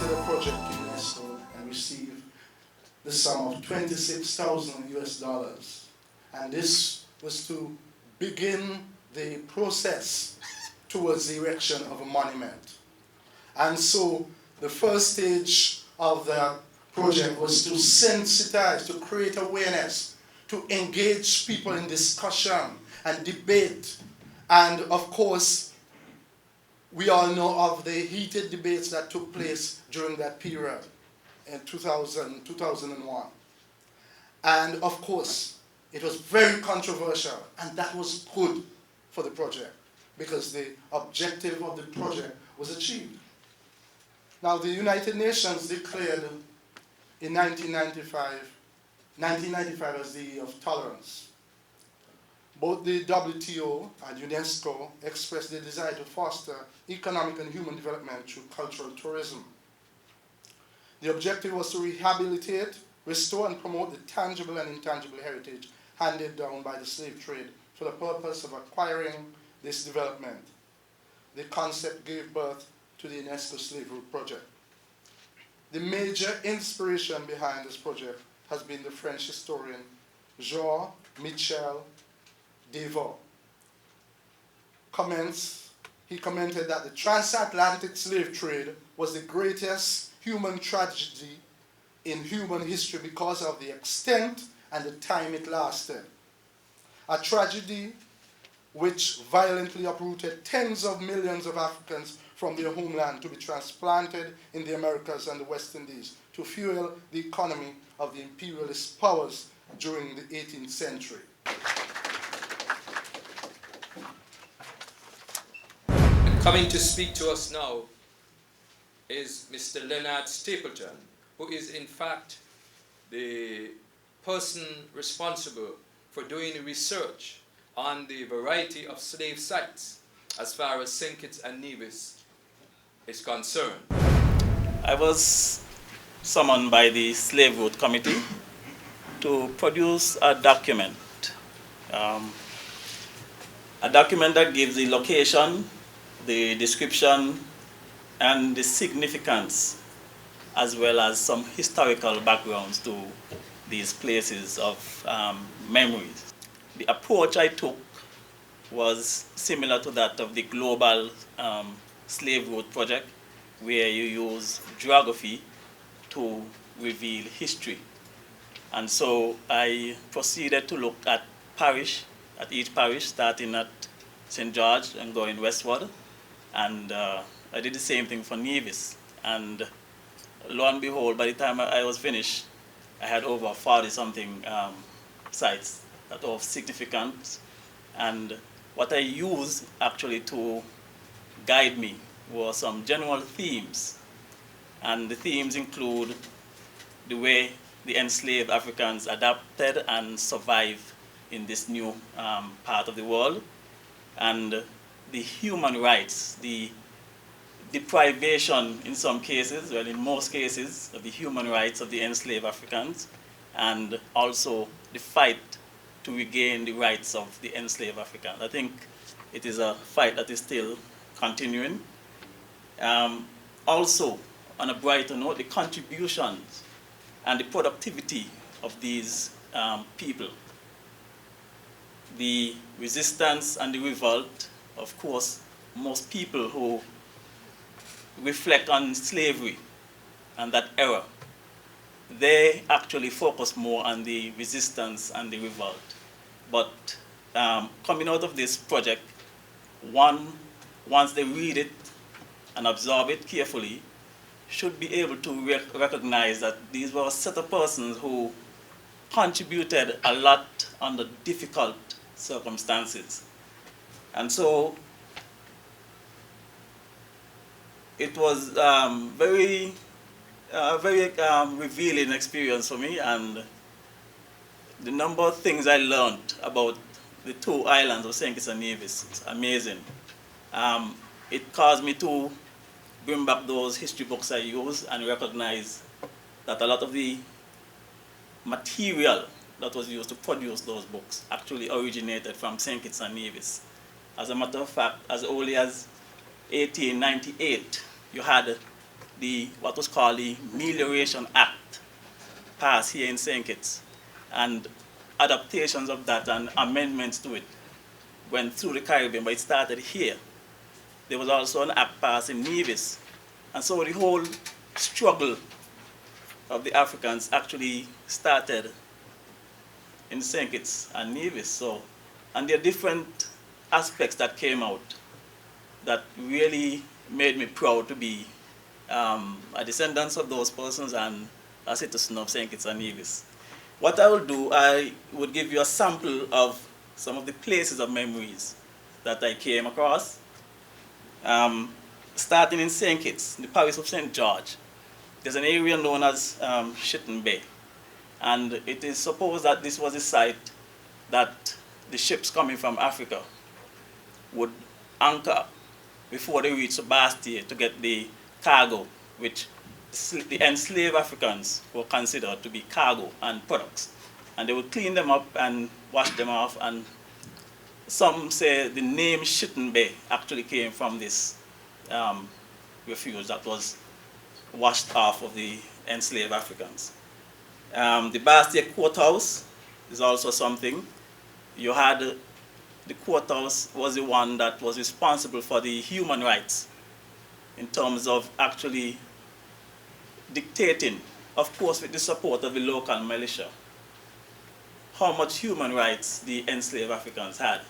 presented a project to UNESCO and received the sum of 26,000 US dollars. And this was to begin the process towards the erection of a monument. And so the first stage of the project was to sensitize, to create awareness, to engage people in discussion and debate. And of course, we all know of the heated debates that took place during that period in 2001. And of course, it was very controversial, and that was good for the project because the objective of the project was achieved. Now, the United Nations declared in 1995 as the Year of Tolerance. Both the WTO and UNESCO expressed their desire to foster economic and human development through cultural tourism. The objective was to rehabilitate, restore, and promote the tangible and intangible heritage handed down by the slave trade for the purpose of acquiring this development. The concept gave birth to the UNESCO Slave Route Project. The major inspiration behind this project has been the French historian Jean-Michel Devaux. He commented that the transatlantic slave trade was the greatest human tragedy in human history because of the extent and the time it lasted. A tragedy which violently uprooted tens of millions of Africans from their homeland to be transplanted in the Americas and the West Indies to fuel the economy of the imperialist powers during the 18th century. Coming to speak to us now is Mr. Leonard Stapleton, who is in fact the person responsible for doing the research on the variety of slave sites as far as St. Kitts and Nevis is concerned. I was summoned by the Slave Route Committee to produce a document that gives the location, the description, and the significance, as well as some historical backgrounds to these places of memories. The approach I took was similar to that of the global Slave Route Project, where you use geography to reveal history. And so I proceeded to look at each parish, starting at St. George and going westward. And I did the same thing for Nevis. And lo and behold, by the time I was finished, I had over 40-something sites that were of significance. And what I used actually to guide me were some general themes. And the themes include the way the enslaved Africans adapted and survived in this new part of the world, and the human rights, the deprivation in some cases, well, in most cases, of the human rights of the enslaved Africans, and also the fight to regain the rights of the enslaved Africans. I think it is a fight that is still continuing. Also, on a brighter note, the contributions and the productivity of these people. The resistance and the revolt, of course, most people who reflect on slavery and that era, they actually focus more on the resistance and the revolt. But coming out of this project, once they read it and absorb it carefully, should be able to recognize that these were a set of persons who contributed a lot under difficult circumstances. And so it was very revealing experience for me, and the number of things I learned about the two islands of St. Kitts and Nevis is amazing. It caused me to bring back those history books I use and recognize that a lot of the material that was used to produce those books actually originated from St. Kitts and Nevis. As a matter of fact, as early as 1898, you had what was called the Melioration Act passed here in St. Kitts, and adaptations of that and amendments to it went through the Caribbean, but it started here. There was also an act passed in Nevis. And so the whole struggle of the Africans actually started in St. Kitts and Nevis. So, and there are different aspects that came out that really made me proud to be a descendant of those persons and a citizen of St. Kitts and Nevis. What I will do, I would give you a sample of some of the places of memories that I came across. Starting in St. Kitts, the parish of St. George, there's an area known as Shitten Bay. And it is supposed that this was a site that the ships coming from Africa would anchor before they reached Sebastia to get the cargo, which the enslaved Africans were considered to be cargo and products. And they would clean them up and wash them off. And some say the name Shitten Bay actually came from this refuge that was washed off of the enslaved Africans. The Bastia Courthouse is also something. You had the courthouse was the one that was responsible for the human rights in terms of actually dictating, of course with the support of the local militia, how much human rights the enslaved Africans had.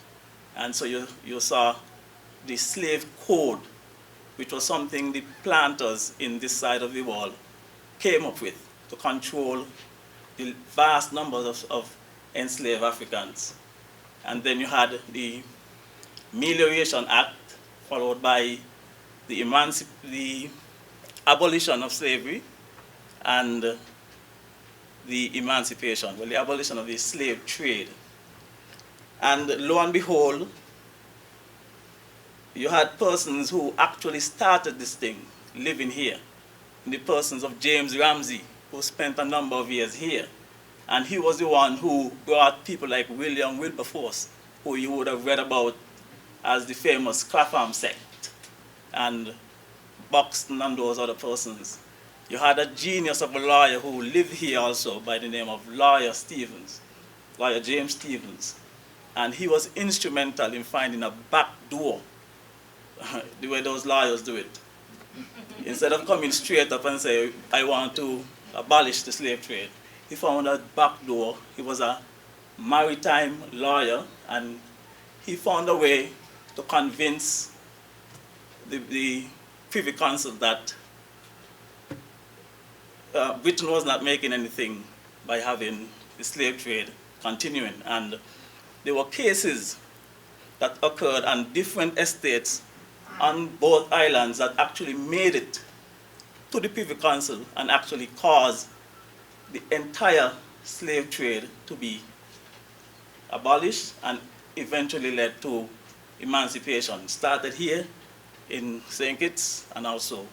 And so you saw the slave code, which was something the planters in this side of the wall came up with to control the vast numbers of enslaved Africans. And then you had the Melioration Act, followed by the abolition of slavery and the emancipation, well, the abolition of the slave trade. And lo and behold, you had persons who actually started this thing living here, in the persons of James Ramsey, who spent a number of years here. And he was the one who brought people like William Wilberforce, who you would have read about as the famous Clapham sect, and Buxton and those other persons. You had a genius of a lawyer who lived here also by the name of Lawyer James Stevens. And he was instrumental in finding a back door, the way those lawyers do it. Instead of coming straight up and say, I want to abolish the slave trade, he found a back door. He was a maritime lawyer, and he found a way to convince the Privy Council that Britain was not making anything by having the slave trade continuing. And there were cases that occurred on different estates on both islands that actually made it to the Privy Council and actually caused the entire slave trade to be abolished and eventually led to emancipation. Started here in St. Kitts and also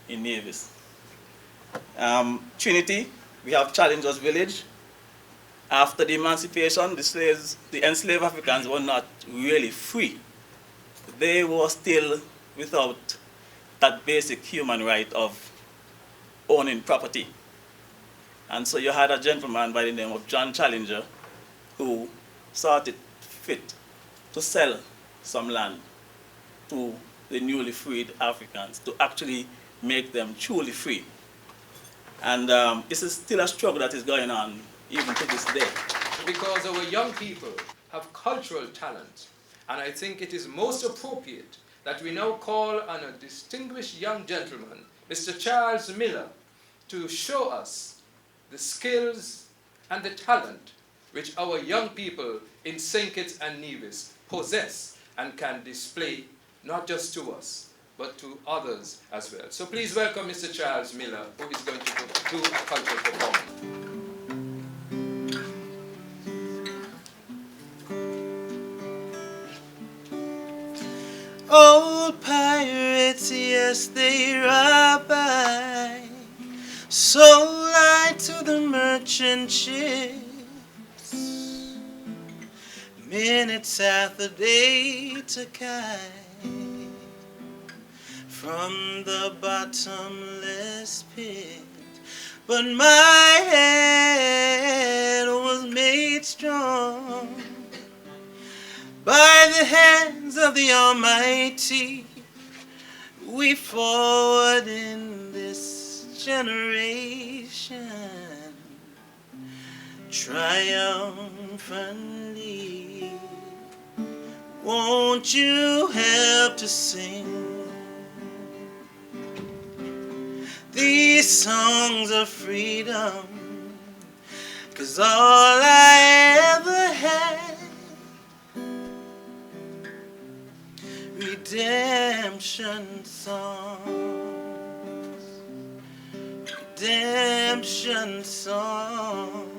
in Nevis. Trinity, we have Challengers Village. After the emancipation, the enslaved Africans were not really free. They were still without that basic human right of owning property. And so you had a gentleman by the name of John Challenger who thought it fit to sell some land to the newly freed Africans to actually make them truly free. And this is still a struggle that is going on even to this day. Because our young people have cultural talent, and I think it is most appropriate that we now call on a distinguished young gentleman, Mr. Charles Miller, to show us the skills and the talent which our young people in St. Kitts and Nevis possess and can display not just to us, but to others as well. So please welcome Mr. Charles Miller, who is going to do a cultural performance. Old pirates, yes, they rob by, sold light to the merchant ships. Minutes after they took high, from the bottomless pit. But my hand was made strong by the hands of the Almighty. We forward in this generation triumphantly. Won't you help to sing these songs of freedom? 'Cause all I ever had, redemption songs, redemption songs.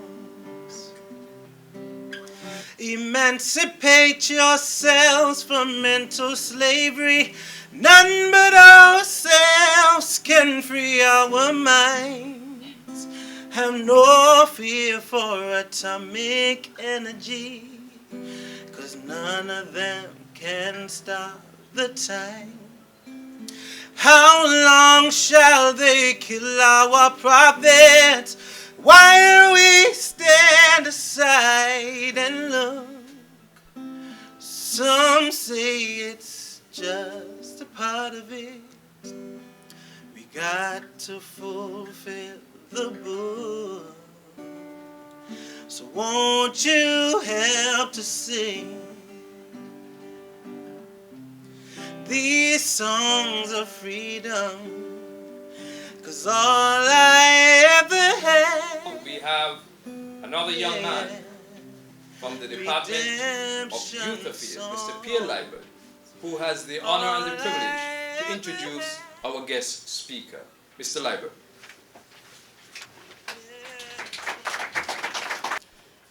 Emancipate yourselves from mental slavery. None but ourselves can free our minds. Have no fear for atomic energy, 'cause none of them can stop the time. How long shall they kill our prophets while we stand aside and look? Some say it's just a part of it. We got to fulfill the book. So won't you help to sing these songs of freedom? 'Cause all I ever had. We have another young man from the Department of Youth Affairs, Mr. Pierre Liber, who has the honor and the privilege to introduce our guest speaker. Mr. Liber.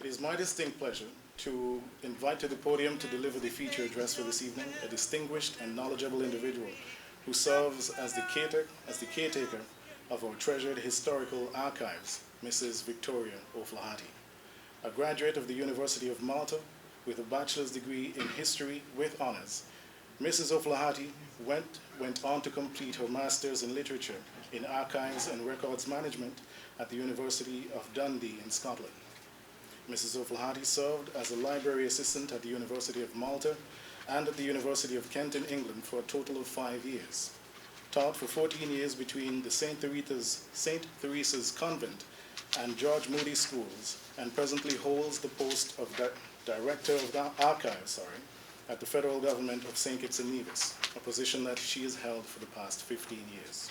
It is my distinct pleasure to invite to the podium to deliver the feature address for this evening a distinguished and knowledgeable individual who serves as the caretaker of our treasured historical archives, Mrs. Victoria Oflaherty. A graduate of the University of Malta with a bachelor's degree in history with honors, Mrs. Oflaherty went on to complete her master's in literature in archives and records management at the University of Dundee in Scotland. Mrs. Oflaherty served as a library assistant at the University of Malta and at the University of Kent in England for a total of 5 years. Taught for 14 years between the St. Theresa's Convent and George Moody Schools, and presently holds the post of Director of the Archives at the Federal Government of St. Kitts and Nevis, a position that she has held for the past 15 years.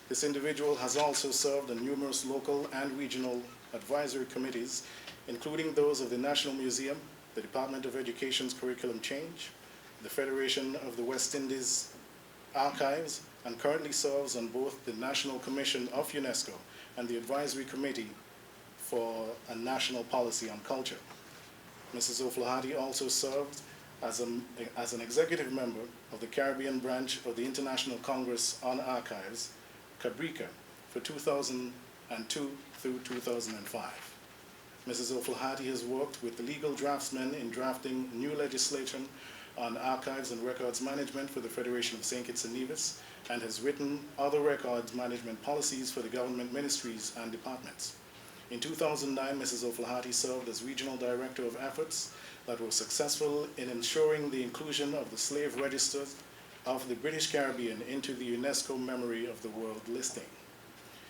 This individual has also served on numerous local and regional advisory committees, including those of the National Museum, the Department of Education's Curriculum Change, the Federation of the West Indies Archives, and currently serves on both the National Commission of UNESCO and the Advisory Committee for a National Policy on Culture. Mrs. Oflaherty also served as an executive member of the Caribbean branch of the International Congress on Archives, CABRICA, for 2002 through 2005. Mrs. Oflaherty has worked with the legal draftsmen in drafting new legislation on archives and records management for the Federation of St. Kitts and Nevis, and has written other records management policies for the government ministries and departments. In 2009, Mrs. Oflaherty served as Regional Director of efforts that were successful in ensuring the inclusion of the slave registers of the British Caribbean into the UNESCO Memory of the World listing.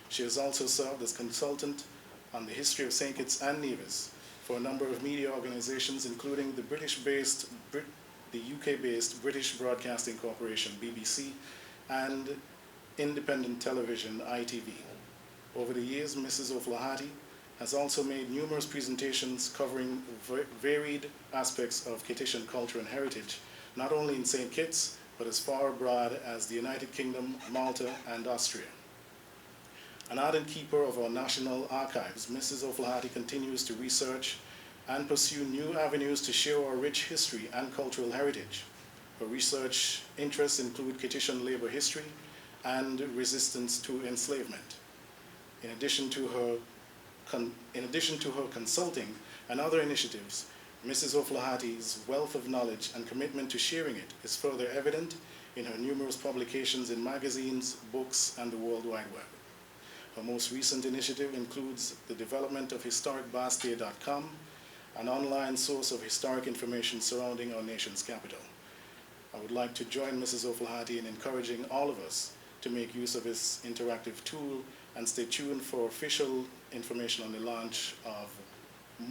She has also served as consultant on the history of St. Kitts and Nevis for a number of media organizations, including the UK-based British Broadcasting Corporation, BBC, and independent television, ITV. Over the years, Mrs. Oflaherty has also made numerous presentations covering varied aspects of Kittitian culture and heritage, not only in St. Kitts, but as far abroad as the United Kingdom, Malta, and Austria. An ardent keeper of our national archives, Mrs. Oflaherty continues to research and pursue new avenues to share our rich history and cultural heritage. Her research interests include Kittitian labor history and resistance to enslavement. In addition to her consulting and other initiatives, Mrs. Oflaherty's wealth of knowledge and commitment to sharing it is further evident in her numerous publications in magazines, books, and the World Wide Web. Her most recent initiative includes the development of historicbastia.com, an online source of historic information surrounding our nation's capital. I would like to join Mrs. Oflaherty in encouraging all of us to make use of this interactive tool and stay tuned for official information on the launch of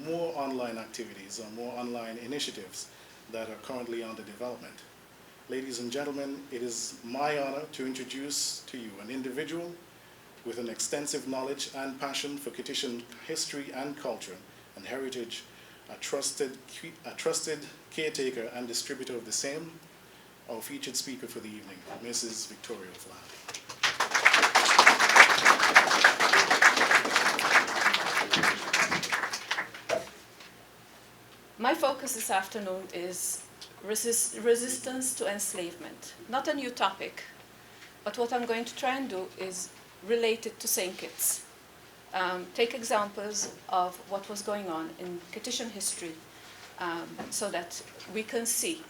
more online activities or more online initiatives that are currently under development. Ladies and gentlemen, it is my honor to introduce to you an individual with an extensive knowledge and passion for Kittitian history and culture and heritage, a trusted caretaker and distributor of the same, our featured speaker for the evening, Mrs. Victoria Oflaherty. My focus this afternoon is resistance to enslavement. Not a new topic, but what I'm going to try and do is relate it to St. Kitts. Take examples of what was going on in Kittitian history so that we can see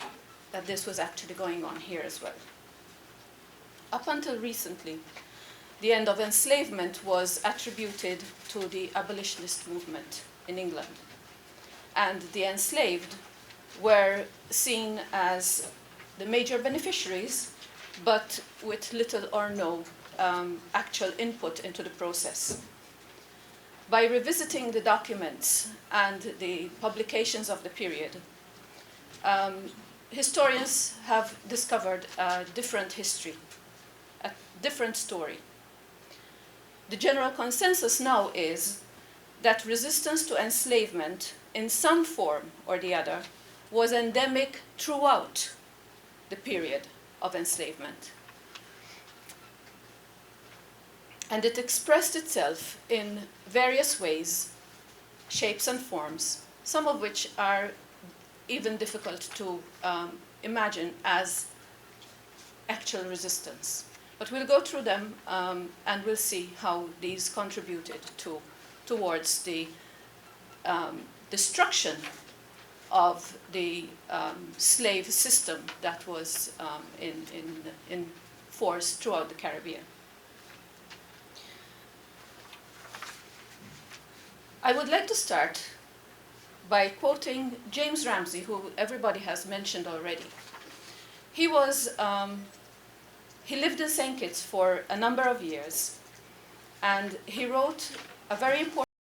that this was actually going on here as well. Up until recently, the end of enslavement was attributed to the abolitionist movement in England. And the enslaved were seen as the major beneficiaries, but with little or no actual input into the process. By revisiting the documents and the publications of the period, historians have discovered a different history, a different story. The general consensus now is that resistance to enslavement in some form or the other was endemic throughout the period of enslavement. And it expressed itself in various ways, shapes and forms, some of which are even difficult to imagine as actual resistance. But we'll go through them and we'll see how these contributed towards the destruction of the slave system that was in force throughout the Caribbean. I would like to start by quoting James Ramsey, who everybody has mentioned already. He lived in St. Kitts for a number of years, and he wrote a very important